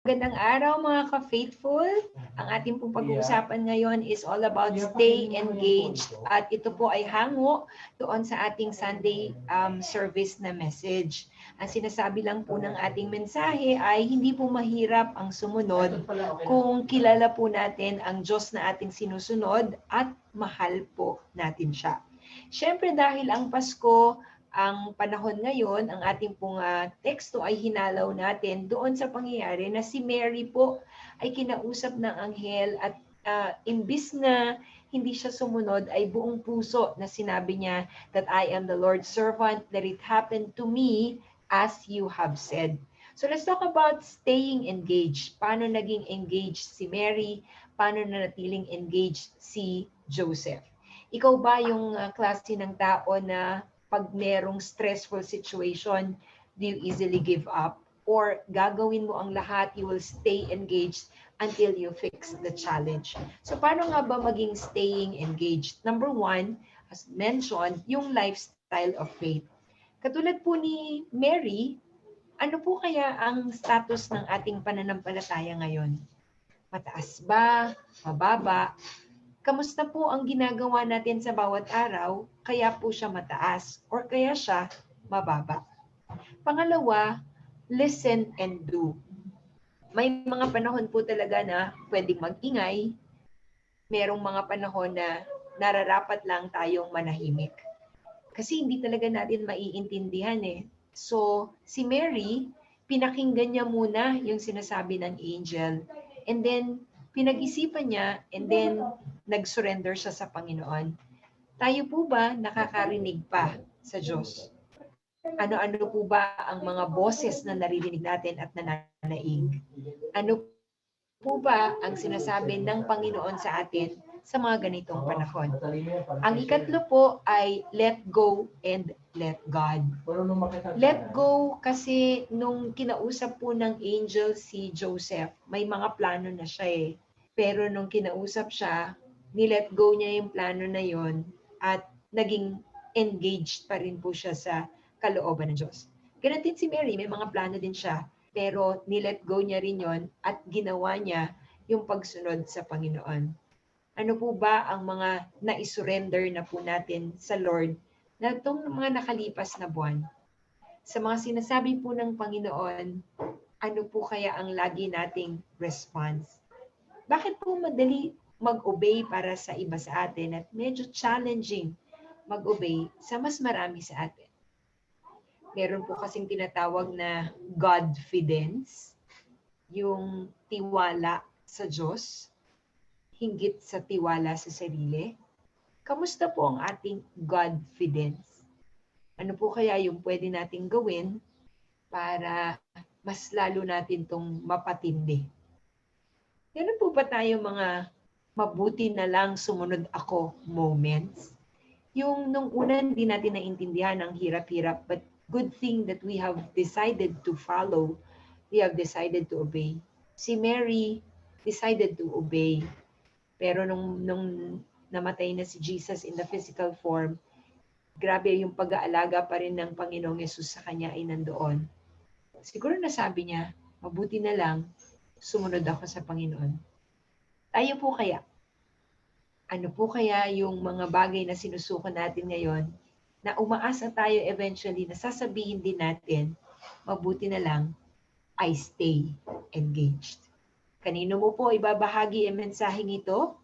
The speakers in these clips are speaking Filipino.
Magandang araw mga ka-faithful. Ang ating pong pag-uusapan ngayon is all about stay engaged at ito po ay hango doon sa ating Sunday service na message. Ang sinasabi lang po ng ating mensahe ay hindi po mahirap ang sumunod kung kilala po natin ang Diyos na ating sinusunod at mahal po natin siya. Siyempre dahil ang Pasko, ang panahon ngayon, ang ating pong teksto ay hinalaw natin doon sa pangyayari na si Mary po ay kinausap ng anghel at imbis na hindi siya sumunod ay buong puso na sinabi niya that I am the Lord's servant, that it happened to me as you have said. So let's talk about staying engaged. Paano naging engaged si Mary? Paano nanatiling engaged si Joseph? Ikaw ba yung klase ng tao na pag merong stressful situation, do you easily give up? Or gagawin mo ang lahat, you will stay engaged until you fix the challenge. So paano nga ba maging staying engaged? Number one, as mentioned, yung lifestyle of faith. Katulad po ni Mary, ano po kaya ang status ng ating pananampalataya ngayon? Mataas ba? Mababa? Kamusta po ang ginagawa natin sa bawat araw, kaya po siya mataas or kaya siya mababa. Pangalawa, listen and do. May mga panahon po talaga na pwedeng mag-ingay, merong mga panahon na nararapat lang tayong manahimik. Kasi hindi talaga natin maiintindihan eh. So, si Mary, pinakinggan niya muna yung sinasabi ng angel. And then, pinag-isipan niya and then nag-surrender siya sa Panginoon. Tayo po ba nakakarinig pa sa Diyos? Ano-ano po ba ang mga boses na naririnig natin at nananaig? Ano po ba ang sinasabi ng Panginoon sa atin sa mga ganitong panahon? Ang ikatlo po ay let go and let God. Let go kasi nung kinausap po ng angel si Joseph, may mga plano na siya eh. Pero nung kinausap siya, ni-let go niya yung plano na yon at naging engaged pa rin po siya sa kalooban ng Diyos. Ganun din si Mary, may mga plano din siya. Pero ni-let go niya rin yon at ginawa niya yung pagsunod sa Panginoon. Ano po ba ang mga naisurrender na po natin sa Lord na itong mga nakalipas na buwan? Sa mga sinasabi po ng Panginoon, ano po kaya ang lagi nating response? Bakit po madali mag-obey para sa iba sa atin at medyo challenging mag-obey sa mas marami sa atin? Meron po kasing tinatawag na Godfidence, yung tiwala sa Diyos, hinggit sa tiwala sa sarili. Kamusta po ang ating Godfidence? Ano po kaya yung pwede nating gawin para mas lalo natin tong mapatindi? Meron po ba tayo mga mabuti na lang sumunod ako moments? Yung nung una hindi natin naintindihan ang hirap-hirap, but good thing that we have decided to follow, we have decided to obey. Si Mary decided to obey. Pero nung namatay na si Jesus in the physical form, grabe yung pag-aalaga pa rin ng Panginoong Yesus sa kanya ay nandoon. Siguro nasabi niya, mabuti na lang, sumunod ako sa Panginoon. Tayo po kaya? Ano po kaya yung mga bagay na sinusuko natin ngayon na umaasa tayo eventually na sasabihin din natin, mabuti na lang, I stay engaged. Kanino mo po ibabahagi ang mensaheng ito?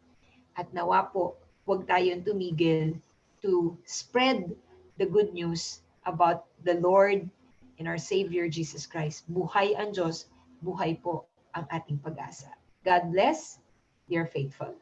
At nawa po, huwag tayong tumigil to spread the good news about the Lord and our Savior Jesus Christ. Buhay ang Diyos, buhay po ang ating pag-asa. God bless, dear faithful.